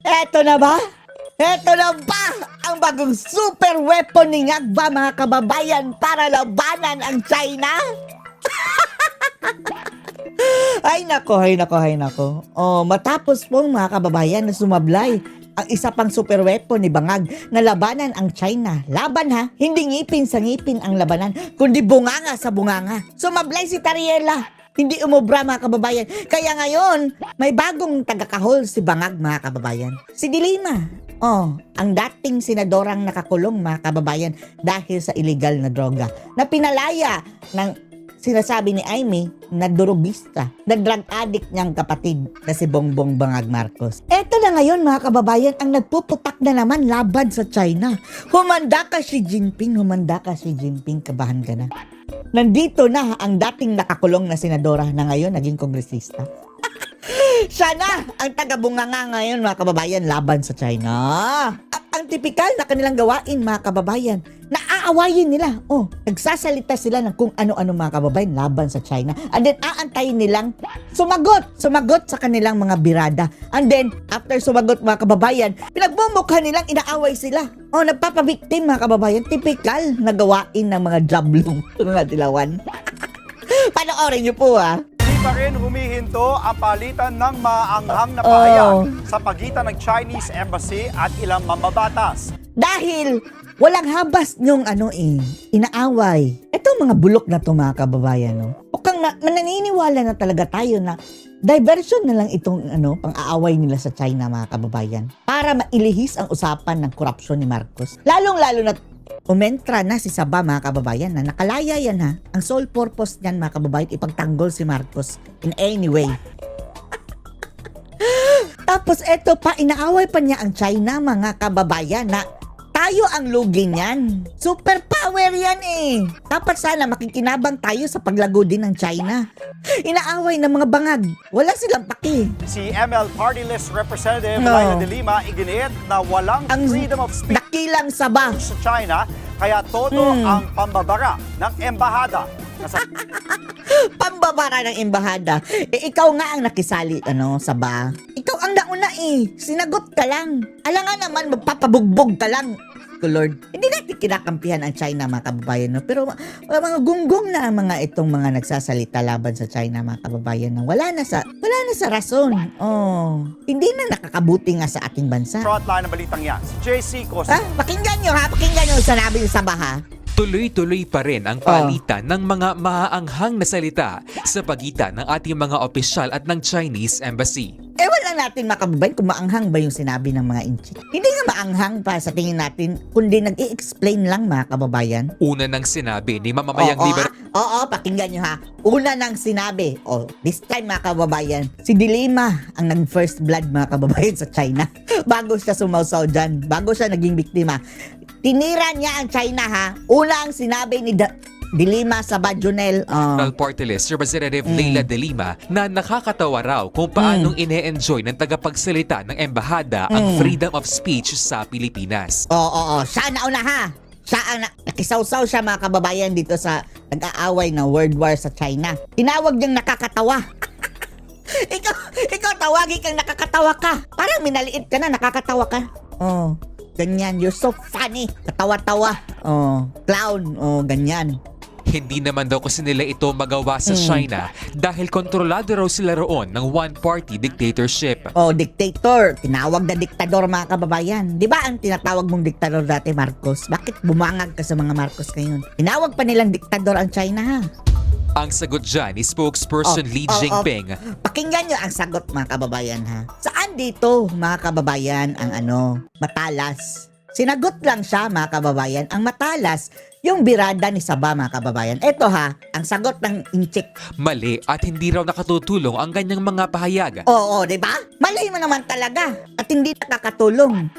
Eto na ba? Eto na ba ang bagong super weapon ni Ngagba, mga kababayan, para labanan ang China? Ay nako, ay nako, ay nako. Oh, matapos pong mga kababayan na sumablay ang isa pang super weapon ni Bangag na labanan ang China. Laban ha, hindi ngipin sa ngipin ang labanan, kundi bunganga sa bunganga. Sumablay si Tariela. Hindi umubra, mga kababayan. Kaya ngayon, may bagong tagakahol si Bangag, mga kababayan. Si Dilima. Oh, ang dating senadorang nakakulong, mga kababayan, dahil sa illegal na droga na pinalaya ng sinasabi ni Amy na durugista, na drug addict niyang kapatid na si Bongbong Bangag Marcos. Eto na ngayon, mga kababayan, ang nagpuputak na naman laban sa China. Humanda ka, Xi Jinping, humanda ka, Xi Jinping, kabahan ka na. Nandito na ang dating nakakulong na senadora na ngayon naging kongresista. Siya na ang taga-bunganga ngayon, mga kababayan, laban sa China. Ang tipikal na kanilang gawain, mga kababayan, naaawayin nila. Oh, nagsasalita sila ng kung ano-ano, mga kababayan, laban sa China. And then, aantayin nilang sumagot sa kanilang mga birada. And then, after sumagot, mga kababayan, pinagbumukha nilang inaaway sila. Oh, nagpapabiktim, mga kababayan. Tipikal na gawain ng mga jablong, mga dilawan. Panoorin niyo po, ha. Di pa rin humihinto ang palitan ng maanghang na pahayag sa pagitan ng Chinese Embassy at ilang mambabatas. Dahil walang habas nyong inaaway. Ito mga bulok na to, mga kababayan, no? Mukhang naniniwala na talaga tayo na diversion na lang itong pang-aaway nila sa China, mga kababayan, para mailihis ang usapan ng korupsyon ni Marcos. Lalong-lalo na umentra na si Saba, mga kababayan, na nakalaya yan, ha. Ang sole purpose niyan, mga kababayan, ipagtanggol si Marcos in any way. Tapos eto pa, inaaway pa niya ang China, mga kababayan, na tayo ang lugi niyan. Superpower yan eh. Dapat sana makikinabang tayo sa paglago din ng China. Inaaway ng mga bangag. Wala silang paki. Si ML Party List Representative Laila de Lima iginiit na walang Ang freedom of speech dakilang Saba. sa China, kaya todo ang pambabara ng embahada. Pambabara ng embahada. Ikaw nga ang nakisali, Saba. Ikaw ang nauna eh. Sinagot ka lang. Alangan naman, magpapabugbog ka lang. Lord. Hindi natin kinakampihan ang China, mga kababayan, no? Pero mga gunggong na ang mga itong mga nagsasalita laban sa China, mga kababayan, no? Wala na sa rason. Oh, hindi na nakakabuti nga sa ating bansa. Frontline ng balitang yan, si JC Costa. Pakinggan nyo, ha? Pakinggan nyo sa nabi sa baha. Tuloy-tuloy pa rin ang palitan ng mga maaanghang na salita sa pagitan ng ating mga opisyal at ng Chinese Embassy. Ewan lang natin, mga kababayan, kung maanghang ba yung sinabi ng mga inchik. Hindi nga maanghang pa sa tingin natin, kundi nag-i-explain lang, mga kababayan. Una nang sinabi ni mamamayang liber... Oo, pakinggan nyo, ha. Una nang sinabi, this time, mga kababayan, si Dilima ang nag-first blood, mga kababayan, sa China. Bago siya sumausaw dyan, bago siya naging biktima. Tinira niya ang China, ha. Una ang sinabi ni Dilima sa Junel. Party List Representative Laila de Lima na nakakatawa raw kung paanong ine-enjoy ng tagapagsalita ng embahada ang freedom of speech sa Pilipinas. Oo. Siya nauna, ha. Siya ang nakisawsaw siya, mga kababayan, dito sa nag-aaway na world war sa China. Tinawag niyang nakakatawa. ikaw tawagin kang nakakatawa ka. Parang minaliit ka na, nakakatawa ka. Ganyan, you're so funny. Katawa-tawa. Clown. Ganyan. Hindi naman daw kasi nila ito magawa sa China dahil kontrolado raw sila roon ng one-party dictatorship. Dictator. Tinawag na diktador, mga kababayan. Di ba ang tinatawag mong diktador dati, Marcos? Bakit bumangag ka sa mga Marcos ngayon? Tinawag pa nilang diktador ang China, ha? Ang sagot dyan ni spokesperson Li Jinping. Pakinggan nyo ang sagot, mga kababayan, ha? Saan dito, mga kababayan, ang matalas? Sinagot lang siya, mga kababayan, ang matalas, yung birada ni Saba, mga kababayan. Eto, ha, ang sagot ng inchik. Mali at hindi raw nakatutulong ang ganyang mga pahayag. Oo, di ba? Mali mo naman talaga at hindi nakakatulong.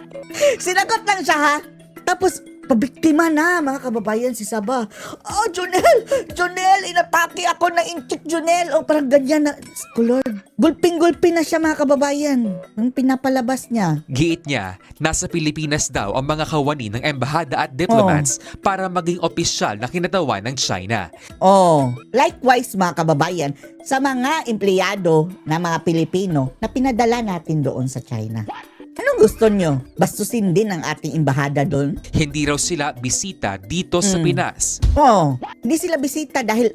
Sinagot lang siya, ha? Tapos, pabiktima na, mga kababayan, si Saba. Junel, inatake ako na inchik, Junel. Parang ganyan na. Lord, gulping-gulping na siya, mga kababayan, nung pinapalabas niya. Giit niya, nasa Pilipinas daw ang mga kawani ng embahada at diplomats para maging opisyal na kinatawan ng China. Likewise, mga kababayan, sa mga empleyado na mga Pilipino na pinadala natin doon sa China. Anong gusto nyo? Bastusin din ang ating embahada doon? Hindi raw sila bisita dito sa Pinas. Oo, hindi sila bisita dahil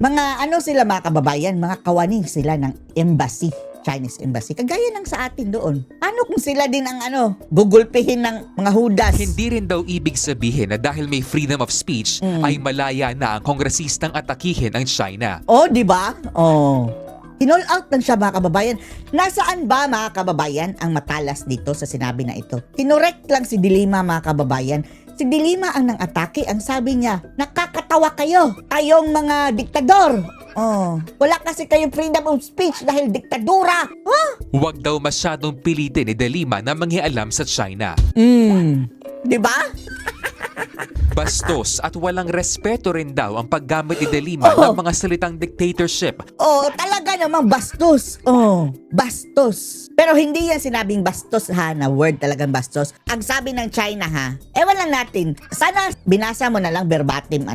mga sila mga kababayan, mga kawani sila ng embassy, Chinese embassy. Kagaya ng sa atin doon. Ano kung sila din ang gugulpihin ng mga hudas? Hindi rin daw ibig sabihin na dahil may freedom of speech ay malaya na ang kongresistang atakihin ang China. Oh, di ba? Oh. Kinall out lang siya mga kababayan. Nasaan ba mga kababayan ang matalas dito sa sinabi na ito? Kinorek lang si Dilima mga kababayan. Si Dilima ang nang atake. Ang sabi niya, nakakatawa kayo. Kayong mga diktador. Oh, wala kasi kayong freedom of speech dahil diktadura. Huh? Huwag daw masyadong pilitin ni De Lima na manghialam sa China. Di ba? Bastos at walang respeto rin daw ang paggamit ni De Lima ng mga salitang dictatorship. Oh, talaga namang bastos. Oh, bastos. Pero hindi yan sinabing bastos ha, na word talagang bastos. Ang sabi ng China ha, ewan lang natin. Sana binasa mo na lang verbatim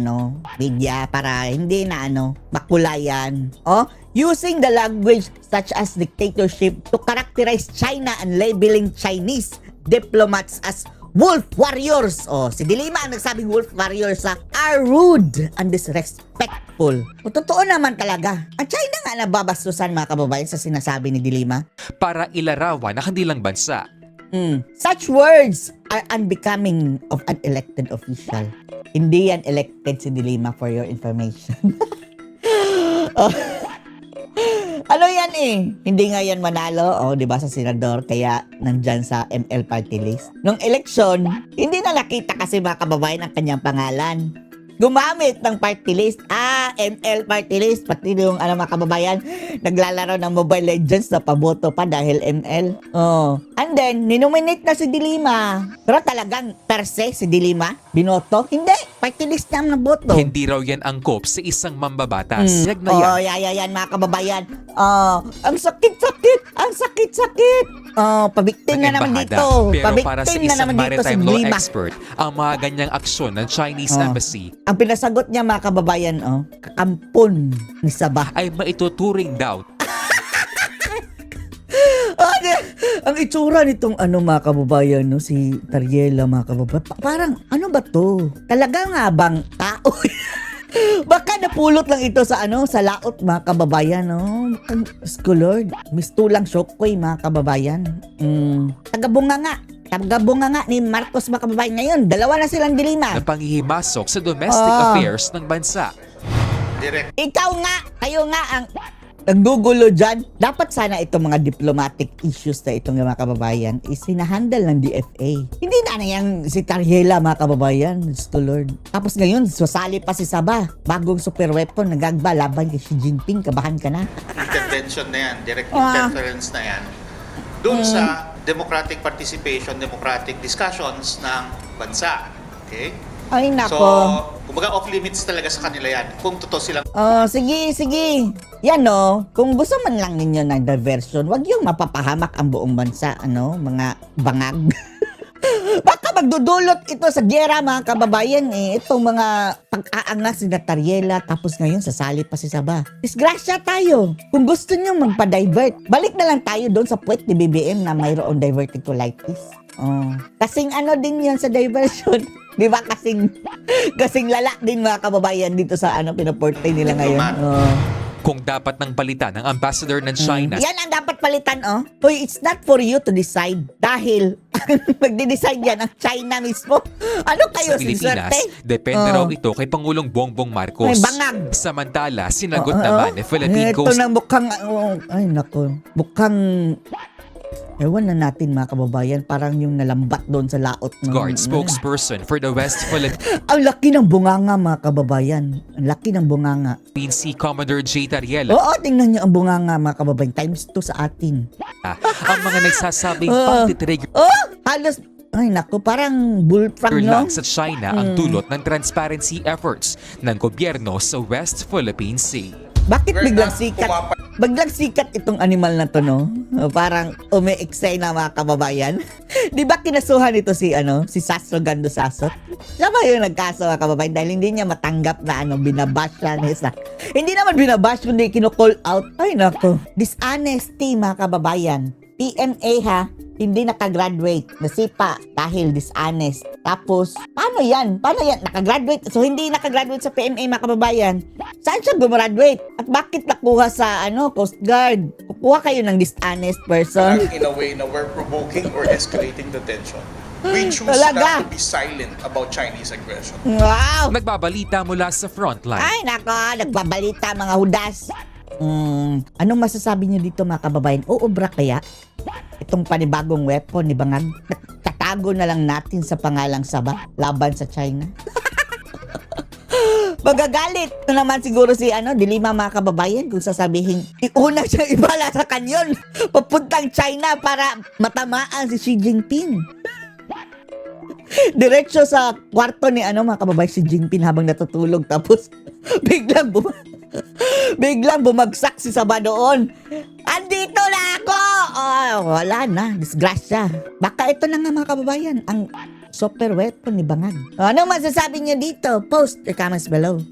media para hindi na makulayan. Oh, using the language such as dictatorship to characterize China and labeling Chinese diplomats as wolf warriors. Oh, si Dilima ang nagsabing wolf warriors are rude and disrespectful. O, totoo naman talaga. Ang China nga nababastusan mga kababayan sa sinasabi ni Dilima. Para ilarawan na kanilang bansa. Such words are unbecoming of an elected official. Hindi yan elected si Dilima for your information. Ano yan Hindi nga yan manalo, di ba, sa senador, kaya nandyan sa ML party list. Nung eleksyon, hindi na nakita kasi mga kababayan ang kanyang pangalan. Gumamit ng party list. ML party list. Pati yung mga kababayan, naglalaro ng Mobile Legends na paboto pa dahil ML. Oh. And then, ninominate na si Dilima. Pero talagang per se si Dilima, binoto? Hindi. Party list niya ang naboto. Hindi raw yan angkop sa isang mambabatas. Yag na yan. Oh, yan mga kababayan. Ang sakit-sakit! Ang sakit-sakit! Pabiktin Ng na naman embahada. dito. Pero para sa Pabiktin na isang naman dito si maritime law Dilima. expert, ang mga ganyang aksyon ng Chinese embassy Ang pinasagot niya mga kababayan, kakampon ni Sabah. ay maituturing daw Ang itsura nitong mga kababayan, si Tariela mga kababayan, parang ano ba to? Talaga nga bang tao? Baka napulot lang ito sa sa laot mga kababayan, Lord, mistulang Shokoy mga kababayan. Tagabunga nga ni Marcos mga kababayan. Ngayon, dalawa na silang Dilima. na panghihimasok sa domestic affairs ng bansa. Ikaw nga, kayo nga ang naggugulo dyan. Dapat sana itong mga diplomatic issues na itong mga kababayan is hinahandle ng DFA. Hindi na yung si Tariela mga kababayan, Lord. Tapos ngayon, susali pa si Sabah. Bagong super weapon, nagagba laban kay Xi Jinping. Kabahan ka na. Intervention na yan, direct interference na yan. Doon sa democratic participation, democratic discussions ng bansa. Okay? Ay, So, nako. kumbaga off-limits talaga sa kanila yan. Kung totoo silang Sige. Yan kung gusto man lang ninyo ng diversion, wag yung mapapahamak ang buong bansa, mga bangag. Baka magdudulot ito sa gera mga kababayan itong mga pag-aangas ni Tariela tapos ngayon sasali pa si Sabah. Disgrasya tayo. Kung gusto nyo magpa-divert, balik na lang tayo doon sa puwet ni BBM na mayroon diverticulitis. Kasing din yan sa diversion. Di ba kasing lala din mga kababayan dito sa pinaportray nila ngayon. Kung dapat nang palitan ng ambassador ng China Yan ang dapat palitan, Hoy, it's not for you to decide. Dahil, magde-decide yan ang China mismo. Ano kayo, sa Pilipinas, sinswerte? depende raw ito kay Pangulong Bongbong Marcos. May bangag. Samantala, sinagot naman ni Philippine Ito Coast na mukhang, ay nako, mukhang, ewan na natin mga kababayan, parang yung nalambat doon sa laot. Guard spokesperson for the West Philippine Ang laki ng bunganga mga kababayan. Ang laki ng bunganga. Sea Commodore J. Tariela Oo, tingnan niyo ang bunganga mga kababayan. Times 2 sa atin. ang mga nagsasabing pagtitrigger Halos, ay nako, parang bullfrog, lang sa China ang dulot ng transparency efforts ng gobyerno sa West Philippine Sea. Bakit biglang sikat? Biglang sikat itong animal na to, Parang umi-excite na mga kababayan. Di ba kinasuhan ito si Sasro Gando Sasot? Siya ba yung nagkaso mga kababayan dahil hindi niya matanggap na binabash siya ni Hindi naman binabash kundi kino-call out. Ay nako, dishonesty mga kababayan. PMA ha, hindi nakagraduate, nasipa dahil dishonest. Tapos, paano yan? Nakagraduate? So, hindi nakagraduate sa PMA, mga kababayan. Saan siya gumraduate? At bakit nakuha sa Coast Guard? Kukuha kayo ng dishonest person. In a way na we're provoking or escalating the tension. We choose Talaga? not to be silent about Chinese aggression. Wow! Nagbabalita mula sa frontline. Ay, nako, nagbabalita mga hudas. Anong masasabi niyo dito mga kababayan? Uubra kaya? Itong panibagong weapon ni Bangag? Tatago na lang natin sa pangalang Saba laban sa China. Magagalit na naman siguro si Dilima mga kababayan kung sasabihin iuna siya ibala sa kanyon papuntang China para matamaan si Xi Jinping. Diretso sa kwarto ni mga kababayan si Jinping habang natutulog tapos biglang bumagsak si Saba doon. Andito na ako! Oh, wala na, disgrasya. Baka ito na nga mga kababayan ang super weapon ni Bangag. Ano masasabi niyo dito? Post your comments below.